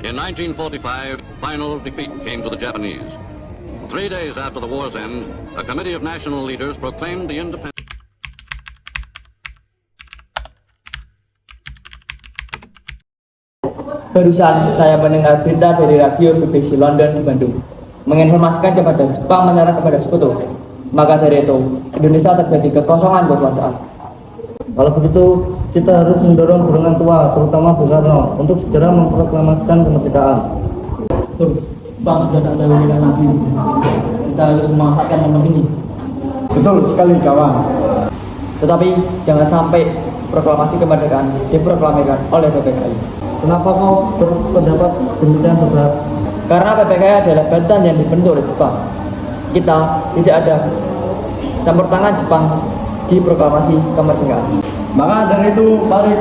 In 1945, final defeat came to the Japanese. 3 days after the war's end, a committee of national leaders proclaimed the independence. Barusan saya mendengar berita dari radio BBC London di Bandung menginformasikan kepada Jepang menyerah kepada Sekutu. Maka dari itu, Indonesia terjadi kekosongan kekuasaan. Kalau begitu, kita harus mendorong golongan tua, terutama Bung Karno, untuk segera memproklamasikan kemerdekaan. Betul, Jepang sudah tak ada wilayah lagi. Kita harus memanfaatkan momen ini. Betul sekali, kawan. Tetapi jangan sampai proklamasi kemerdekaan diproklamirkan oleh PPKI. Kenapa kau berpendapat demikian, Saudara? Karena PPKI adalah badan yang dibentuk oleh Jepang. Kita tidak ada campur tangan Jepang di proklamasi kemerdekaan. Maka dari itu, mari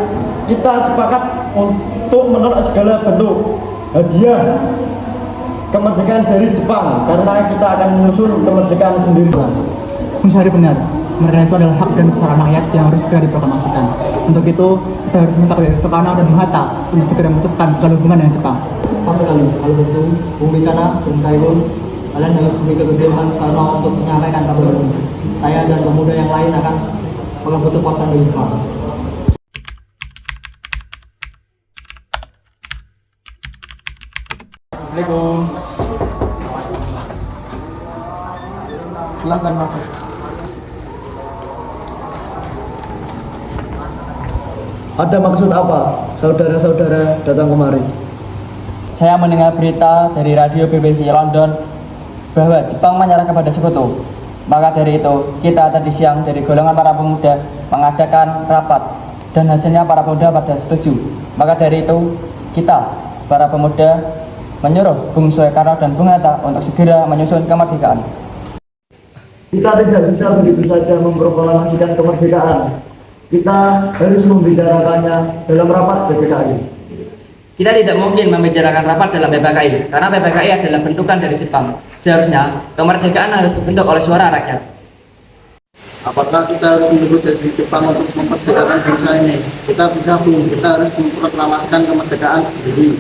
kita sepakat untuk menolak segala bentuk hadiah kemerdekaan dari Jepang, karena kita akan menyusun kemerdekaan sendiri. Mencari benar, kemerdekaan itu adalah hak dan kesetaraan rakyat yang harus segera diproklamasikan. Untuk itu, kita harus minta kepada Soekarno dan Bung Hatta untuk segera memutuskan segala hubungan dengan Jepang. Tepat sekali, kalau begitu, Bung Mikana, Bung Kairul, kalian harus memiliki kegiatan Soekarno untuk menyampaikan kabar ini. Saya dan pemuda yang lain akan mengebut kekuasaan dari Jepang. Assalamualaikum. Silakan masuk. Ada maksud apa saudara-saudara datang kemari? Saya mendengar berita dari radio BBC London bahwa Jepang menyerah kepada Sekutu. Maka dari itu, kita tadi siang dari golongan para pemuda mengadakan rapat dan hasilnya para pemuda pada setuju. Maka dari itu, kita para pemuda menyuruh Bung Soekarno dan Bung Hatta untuk segera menyusun kemerdekaan. Kita tidak bisa begitu saja memproklamasikan kemerdekaan. Kita harus membicarakannya dalam rapat PPKI. Kita tidak mungkin membicarakan rapat dalam PPKI karena PPKI adalah bentukan dari Jepang. Seharusnya kemerdekaan harus dibentuk oleh suara rakyat. Apakah kita harus menunggu janji Jepang untuk memerdekakan bangsa ini? Kita bisa, Bung. Kita harus memproklamasikan kemerdekaan sendiri.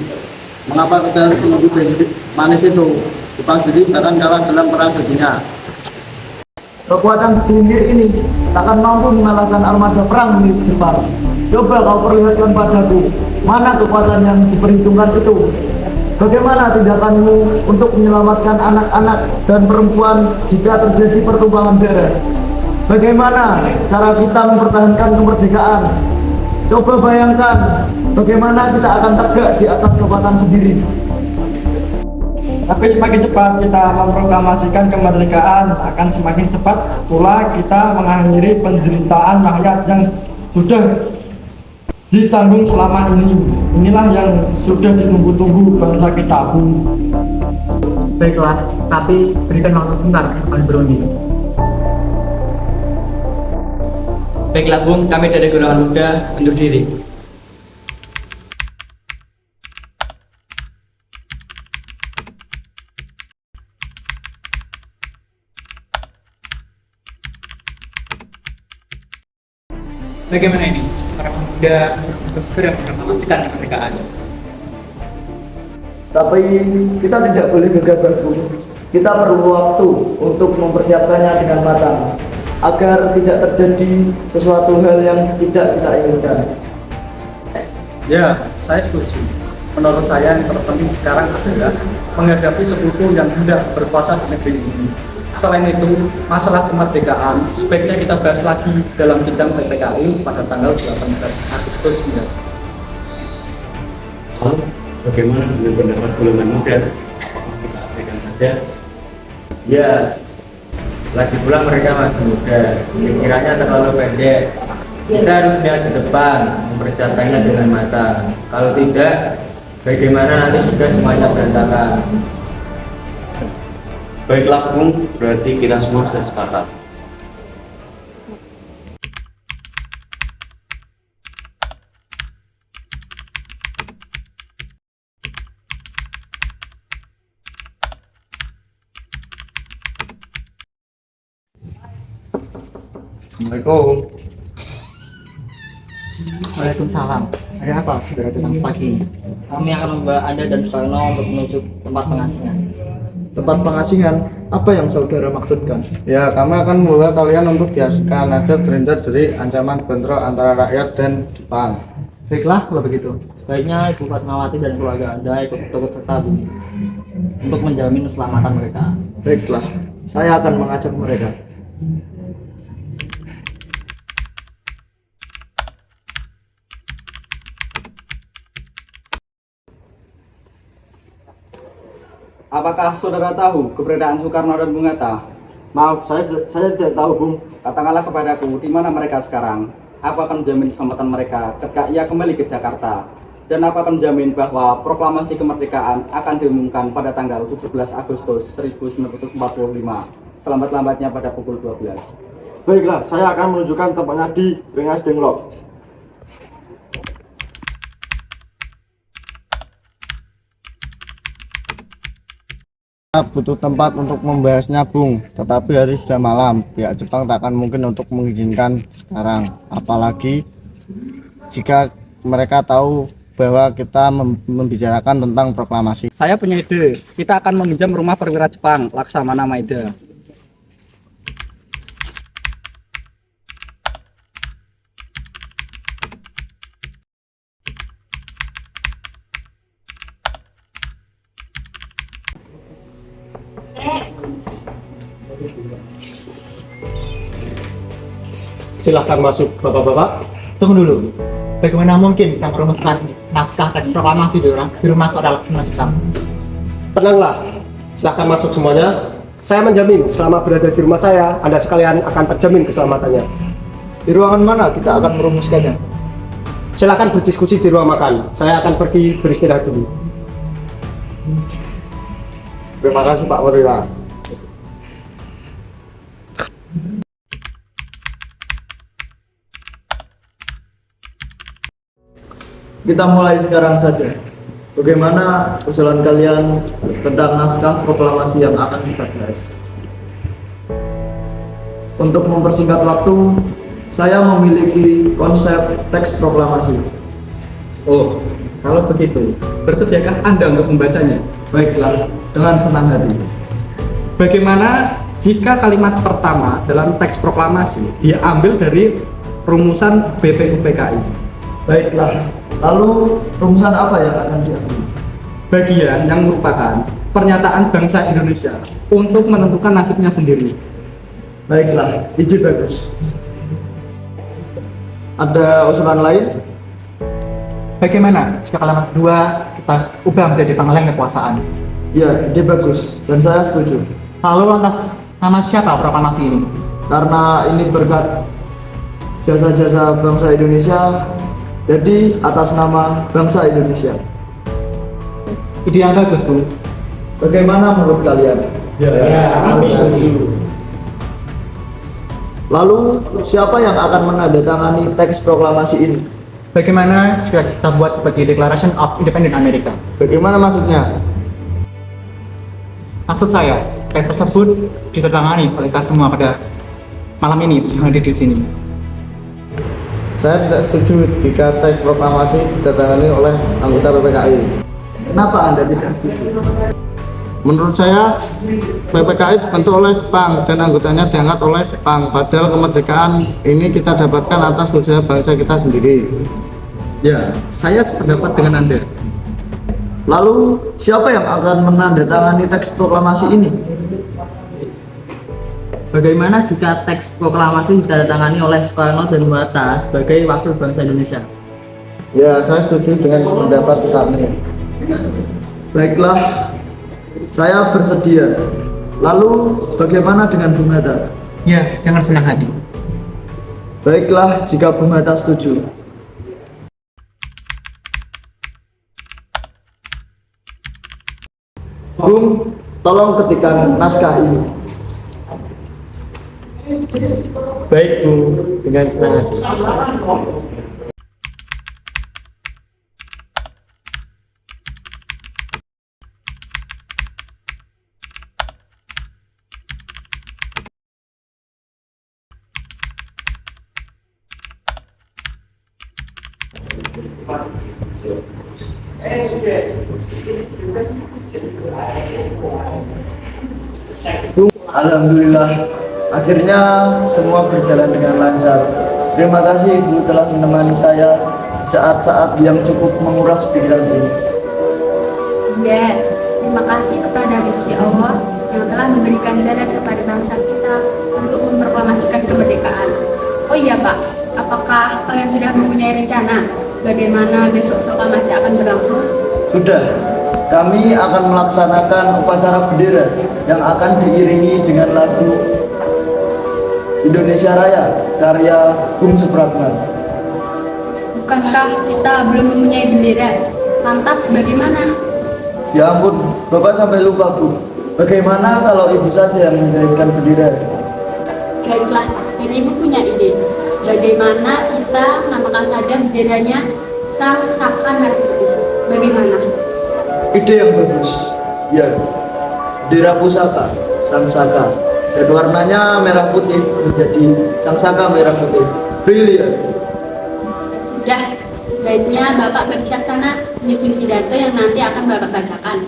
Mengapa kita harus menunggu janji manis itu? Jepang sendiri akan kalah dalam perang dunia. Kekuatan segelintir ini takkan mampu mengalahkan armada perang milik Jepang. Coba kau perlihatkan padaku, mana kekuatan yang diperhitungkan itu? Bagaimana tindakanmu untuk menyelamatkan anak-anak dan perempuan jika terjadi pertumpahan darah? Bagaimana cara kita mempertahankan kemerdekaan? Coba bayangkan bagaimana kita akan tegak di atas kekuatan sendiri. Tapi semakin cepat kita memproklamasikan kemerdekaan, akan semakin cepat pula kita mengakhiri penderitaan rakyat yang sudah ditanggung selama ini. Inilah yang sudah ditunggu-tunggu bangsa kita, Bung. Baiklah, tapi berikan waktu sebentar, kami berunding. Baiklah Bung, kami dari golongan muda undur diri. Bagaimana ini? Para pemuda untuk segera memproklamasikan kemerdekaan. Tapi kita tidak boleh gegabah, Bung. Kita perlu waktu untuk mempersiapkannya dengan matang agar tidak terjadi sesuatu hal yang tidak kita inginkan. Ya, saya setuju. Menurut saya yang terpenting sekarang adalah menghadapi sekutu yang hendak berkuasa di negeri ini. Selain itu, masalah kemerdekaan sebaiknya kita bahas lagi dalam sidang PPKI pada tanggal 18 Agustus mendatang. Lalu, bagaimana dengan pendapat golongan muda? Apakah kita abaikan saja? Ya, lagi pula mereka masih muda, pikirannya terlalu pendek. Kita harus melihat ke depan, mempersiapkannya dengan matang. Kalau tidak, bagaimana nanti jika semuanya berantakan? Baiklah, Bung, berarti kita semua sudah sepakat. Assalamualaikum. Waalaikumsalam. Ada apa saudara datang pagi ini? Kami akan membawa Anda dan Soeno untuk menuju tempat pengasingan. Tempat pengasingan, apa yang saudara maksudkan? Ya, kami akan membawa kalian untuk diasingkan agar terhindar dari ancaman bentrok antara rakyat dan Jepang. Baiklah kalau begitu. Sebaiknya Ibu Fatmawati dan keluarga Anda ikut turut serta Bu, untuk menjamin keselamatan mereka. Baiklah, saya akan mengajak mereka. Apakah saudara tahu keberadaan Soekarno dan Bung Hatta? Maaf, saya tidak tahu, Bung. Katakanlah kepadaku, di mana mereka sekarang? Apa akan menjamin keselamatan mereka ketika ia kembali ke Jakarta? Dan apa akan menjamin bahwa proklamasi kemerdekaan akan diumumkan pada tanggal 17 Agustus 1945, selambat-lambatnya pada pukul 12? Baiklah, saya akan menunjukkan tempatnya di Rengas Dengklok. Kita butuh tempat untuk membahasnya, Bung. Tetapi hari sudah malam. Pihak Jepang tak akan mungkin untuk mengizinkan sekarang. Apalagi jika mereka tahu bahwa kita membicarakan tentang proklamasi. Saya punya ide. Kita akan meminjam rumah perwira Jepang, Laksamana Maeda. Silahkan masuk, Bapak-bapak. Tunggu dulu. Bagaimana mungkin kita merumuskan naskah teks proklamasi di rumah saudara Laksamana Jepang? Tenanglah, silahkan masuk semuanya. Saya menjamin selama berada di rumah saya, Anda sekalian akan terjamin keselamatannya. Di ruangan mana kita akan merumuskannya? Silahkan berdiskusi di ruang makan. Saya akan pergi beristirahat dulu. Terima kasih, Pak Perwira. Kita mulai sekarang saja. Bagaimana usulan kalian tentang naskah proklamasi yang akan kita bahas? Untuk mempersingkat waktu, saya memiliki konsep teks proklamasi. Oh, kalau begitu, bersediakah Anda untuk membacanya? Baiklah, dengan senang hati. Bagaimana jika kalimat pertama dalam teks proklamasi diambil dari rumusan BPUPKI? Baiklah, lalu rumusan apa yang akan diambil? Bagian yang merupakan pernyataan bangsa Indonesia untuk menentukan nasibnya sendiri. Baiklah, ide bagus. Ada usulan lain? Bagaimana jika kalimat kedua kita ubah menjadi pengalihan kekuasaan? Ya, ide bagus, dan saya setuju. Lalu lantas nama siapa proklamasi ini? Karena ini berkat jasa-jasa bangsa Indonesia, jadi atas nama bangsa Indonesia. Ide yang bagus, Bu. Bagaimana menurut kalian? Aku setuju. Lalu, siapa yang akan menandatangani teks proklamasi ini? Bagaimana jika kita buat seperti Declaration of Independence America? Bagaimana maksudnya? Maksud saya, teks tersebut ditandatangani oleh kita semua pada malam ini yang hadir di sini. Saya tidak setuju jika teks proklamasi ditandatangani oleh anggota PPKI. Kenapa Anda tidak setuju? Menurut saya, PPKI dibentuk oleh Jepang dan anggotanya diangkat oleh Jepang. Padahal kemerdekaan ini kita dapatkan atas usaha bangsa kita sendiri. Ya, saya sependapat dengan Anda. Lalu, siapa yang akan menandatangani teks proklamasi ini? Bagaimana jika teks proklamasi ditandatangani oleh Soekarno dan Bung Hatta sebagai wakil bangsa Indonesia? Ya, saya setuju dengan pendapat kami. Baiklah, saya bersedia. Lalu, bagaimana dengan Bung Hatta? Ya, dengan senang hati. Baiklah, jika Bung Hatta setuju. Bung, tolong ketikkan naskah ini. Baik, Bu. Dengan senang hati. Alhamdulillah, akhirnya semua berjalan dengan lancar. Terima kasih Ibu telah menemani saya saat-saat yang cukup menguras pikiran ini. Ya, terima kasih kepada Gusti Allah yang telah memberikan jalan kepada bangsa kita untuk memproklamasikan kemerdekaan. Oh iya Pak, apakah kalian sudah mempunyai rencana bagaimana besok proklamasi akan berlangsung? Sudah, kami akan melaksanakan upacara bendera yang akan diiringi dengan lagu Indonesia Raya karya Bung Supratman. Bukankah kita belum mempunyai bendera? Lantas bagaimana? Ya ampun, Bapak sampai lupa Bu. Bagaimana kalau Ibu saja yang menjadikan bendera? Baiklah, ini Ibu punya ide. Bagaimana kita menamakan saja benderanya Sang Saka Merah Putih? Bagaimana? Ide yang bagus. Ya, bendera pusaka, Sang Saka. Dan warnanya merah putih menjadi Sang Saka Merah Putih. Brilian. Sudah, sebaiknya Bapak bersiap sana menyusun pidato yang nanti akan Bapak bacakan.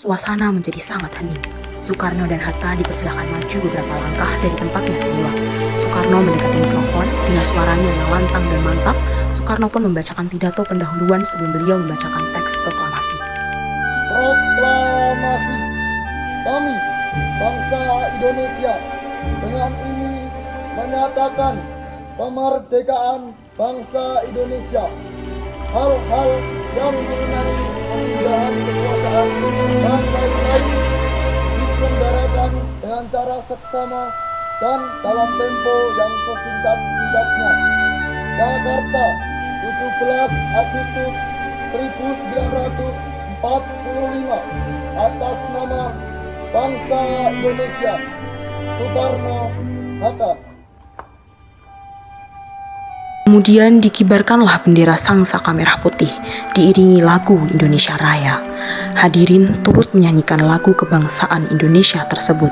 Suasana menjadi sangat hening. Soekarno dan Hatta dipersilakan maju beberapa langkah dari tempatnya semula. Soekarno mendekati mikrofon dengan suaranya yang lantang dan mantap. Soekarno pun membacakan pidato pendahuluan sebelum beliau membacakan teks proklamasi. Proklamasi kami, bangsa Indonesia, dengan ini menyatakan kemerdekaan bangsa Indonesia. Hal-hal yang mengenai pemindahan kekuasaan dan lain-lain diselenggarakan dengan cara seksama dan dalam tempo yang sesingkat-singkatnya. Jakarta, 17 Agustus 1945, atas nama bangsa Indonesia. Soekarno Hatta. Kemudian dikibarkanlah bendera Sang Saka Merah Putih, diiringi lagu Indonesia Raya. Hadirin turut menyanyikan lagu kebangsaan Indonesia tersebut.